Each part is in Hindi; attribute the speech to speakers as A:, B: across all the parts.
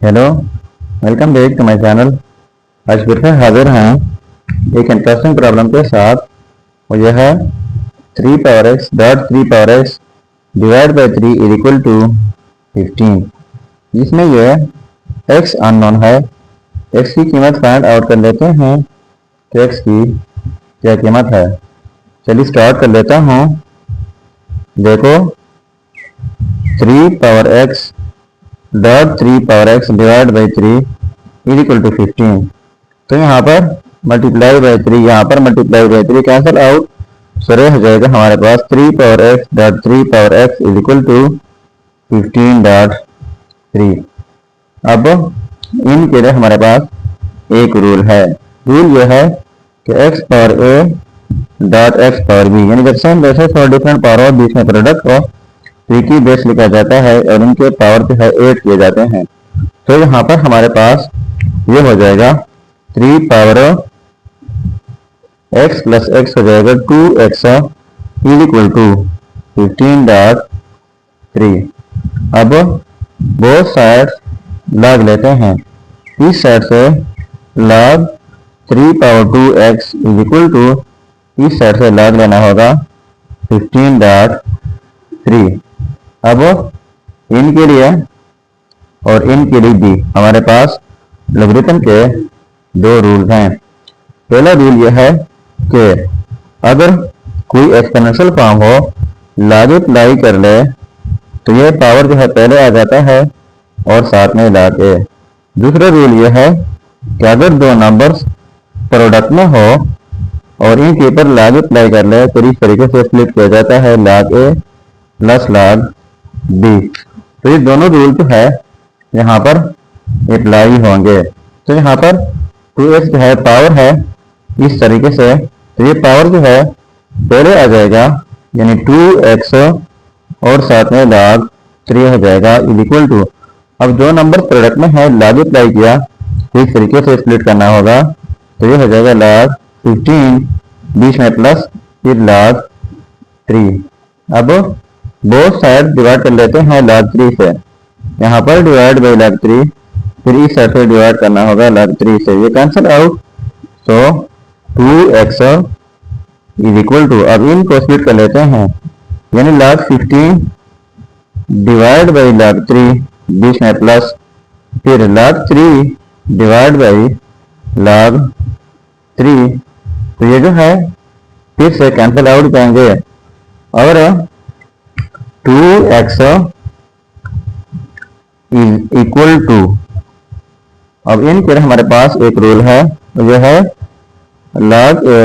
A: Hello, welcome back to my channel. आज फिर से हाजिर हैं एक इंटरेस्टिंग प्रॉब्लम के साथ। और यह है 3 power x dot 3 power x divide by 3 is equal to 15, जिसमें यह x अननोन है। x की कीमत फाइंड आउट कर लेते हैं कि x की क्या कीमत है। चलिए स्टार्ट कर लेता हूँ। देखो 3 power x dot 3 power x divide by 3 is equal to 15। तो यहाँ पर मल्टीप्लाई बाई 3, यहाँ पर multiply by 3 cancel out, so हो जाएगा हमारे पास 3 power x dot 3 power x is equal to 15 dot 3। अब इनके लिए हमारे पास एक रूल है। रूल यह है कि x power a dot x power b, यानी जब same basis for different power हो, बीच में प्रोडक्ट हो, तो की बेस लिखा जाता है और इनके पावर जो है 8 किए जाते हैं। तो यहाँ पर हमारे पास ये हो जाएगा 3 पावर x प्लस x हो जाएगा 2x is equal to 15 dot 3। अब बोथ साइड लॉग लेते हैं। इस साइड से log 3 power 2x is equal to इस साइड से लॉग लेना होगा 15 डॉट 3। अब इनके लिए और इनके लिए भी हमारे पास लॉगरिथम के दो रूल हैं। पहला रूल यह है कि अगर कोई एक्सपोनेंशियल फॉर्म हो, मल्टीप्लाई कर ले, तो यह पावर जो है पहले आ जाता है और साथ में लॉग ए। दूसरा रूल यह है कि अगर दो नंबर्स प्रोडक्ट में हो और इनके ऊपर मल्टीप्लाई कर ले, तो इस तरीके से स्प्लिट किया जाता है लॉग ए प्लस लॉग बी। तो ये दोनों रूल जो है यहाँ पर अप्लाई होंगे। तो यहाँ पर 2x जो है पावर है इस तरीके से, तो ये पावर जो है पहले आ जाएगा, यानी 2x और साथ में log 3 हो जाएगा इज इक्वल टू। अब जो नंबर प्रोडक्ट में है लॉग अप्लाई किया, तो इस तरीके से स्प्लिट करना होगा, तो ये हो जाएगा log 15, बीच में प्लस, फिर log 3। अब बोथ साइड डिवाइड कर लेते हैं log 3 से। यहाँ पर डिवाइड बाई log 3, फिर इस साइड से डिवाइड करना होगा log 3 से। ये cancel out, so 2x is equal to, अब इनको स्प्लिट कर लेते हैं, यानी log 15 डिवाइड बाई log 3, बीच में प्लस, फिर log 3 डिवाइड बाई log 3। तो ये जो है फिर से कैंसिल आउट जाएंगे और 2x इज इक्वल टू, अब इनके हमारे पास एक रूल है, जो है log a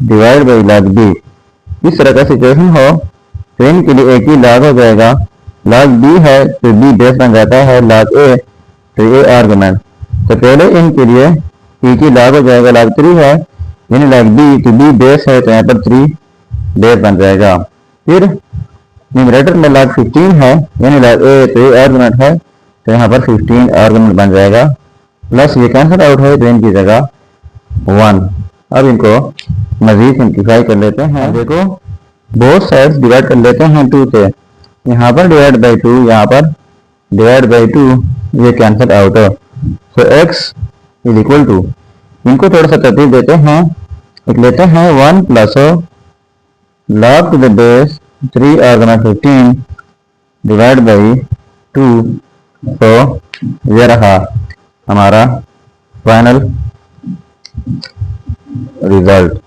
A: divide by log b। इस तरह का सिचुएशन हो तो इनके लिए एक ही log हो जाएगा। log b है तो b बेस बन जाता है, log a तो a आर्गुमेंट। तो पहले इनके लिए एक ही log हो जाएगा, log 3 है, यानी log b तो b बेस है, तो यहाँ पर 3 बेस बन जाएगा। फिर न्यूमरेटर में log 15 है, यानी log a तो ये आर्गुमेंट है, तो यहाँ पर 15 आर्गुमेंट बन जाएगा, प्लस ये कैंसिल आउट है तो इनकी जगह 1। अब इनको मजीद सिंप्लीफाई कर लेते हैं। देखो बोथ साइड्स डिवाइड कर लेते हैं 2 से। यहाँ पर डिवाइड बाई 2, यहाँ पर डिवाइड बाई 2, ये कैंसिल आउट है, सो x इज इक्वल टू, इनको थोड़ा सा तरतीब देते हैं, लिख लेते हैं 1 plus log to the base 3 argument 15 divide by 2। तो ये रहा हमारा फाइनल रिजल्ट।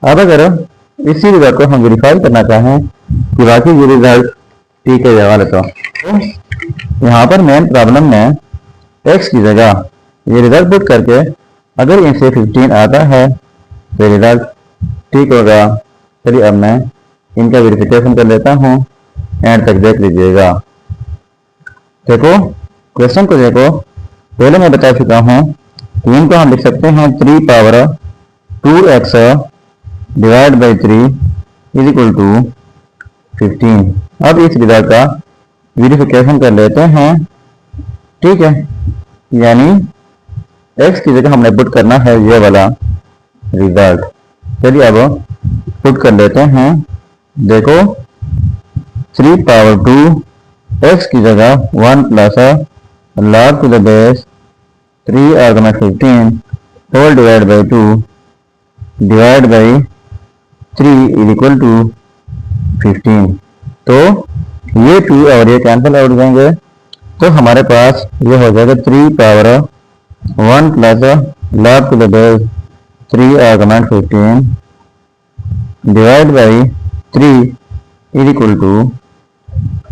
A: अब अगर इसी रिजल्ट को हम वेरीफाई करना चाहें कि बाकी ये रिजल्ट ठीक है या गलत हो, तो यहाँ पर मेन प्रॉब्लम में x की जगह ये रिजल्ट पुट करके अगर इनसे 15 आता है तो रिजल्ट ठीक होगा। चलिए अब मैं इनका वेरिफिकेशन कर लेता हूँ, एंड तक देख लीजिएगा। देखो क्वेश्चन को देखो, पहले मैं बता चुका हूँ कि इनको हम लिख सकते हैं 3 power 2x divide by 3 is equal to 15। अब इस रिजल्ट का वेरिफिकेशन कर लेते हैं, ठीक है, यानी x की जगह हमने पुट करना है ये वाला रिजल्ट। चलिए अब पुट कर लेते हैं। देखो 3 पावर 2 x की जगह 1 plus log to the base 3 argument 15 whole divide by 2 divide by 3 is equal to 15। तो ये 2 और ये कैंसिल आउट जाएंगे, तो हमारे पास ये हो जाएगा 3 power 1 plus log to the base 3 argument 15 divide by 3 is equal to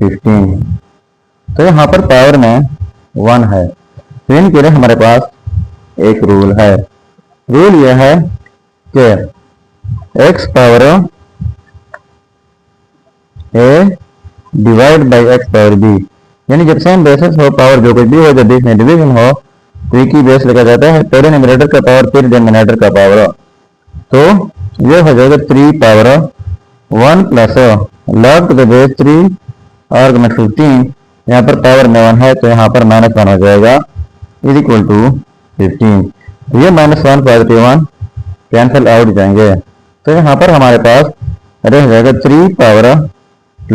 A: 15। तो यहाँ पर पावर में 1 है, तो इनके लिए हमारे पास एक रूल है। रूल यह है कि x power a divide by x power b, यानी जब सेम बेसिस हो, पावर जो कुछ भी हो, जब बीच में डिवीजन हो तो एक ही बेस लिखा जाता है, पहले न्यूमरेटर का पावर फिर डिनोमिनेटर का पावर। तो ये हो जाएगा 3 power 1 plus log to the base 3 argument 15, यहाँ पर पावर में 1 है तो यहाँ पर -1 हो जाएगा इज इक्वल टू 15। ये -1 पॉजिटिव 1 कैंसिल आउट जाएंगे, तो यहाँ पर हमारे पास रह जाएगा 3 power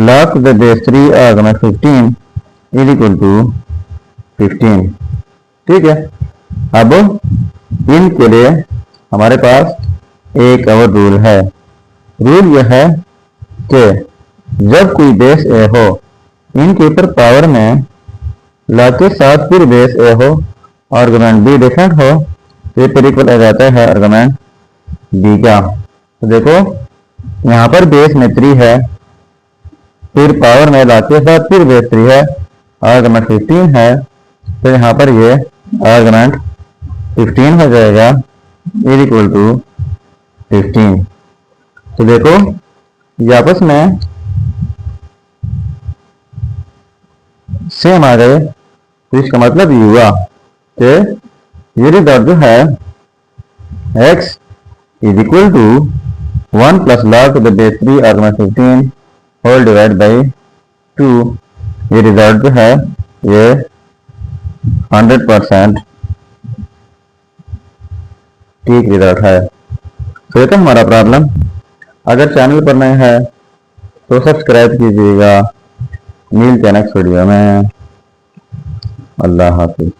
A: log to the base 3 argument 15 is equal to 15। ठीक है, अब इनके लिए हमारे पास एक और रूल है। रूल यह है कि जब कोई बेस ए हो, इनके ऊपर पावर में log के साथ फिर बेस ए हो, आर्गुमेंट बी डिफरेंट हो, तो फिर इक्वल आ जाता है आर्गुमेंट बी का। तो देखो यहाँ पर बेस में 3 है, फिर पावर में log के साथ फिर बेस 3 है, आर्गुमेंट 15 है, तो यहाँ पर ये आर्गुमेंट 15 हो जाएगा इज इक्वल टू 15। तो देखो ये आपस में सेम आ गए, तो इसका मतलब ये हुआ कि ये रिजल्ट जो है x is equal to 1 plus log to the base 3 argument 15 whole divide by 2, ये रिजल्ट जो है ये 100% ठीक रिजल्ट है। तो ये तो हमारा प्रॉब्लम। अगर चैनल पर नए हैं तो सब्सक्राइब कीजिएगा। मिलते हैं नेक्स्ट वीडियो में। अल्लाह हाफिज।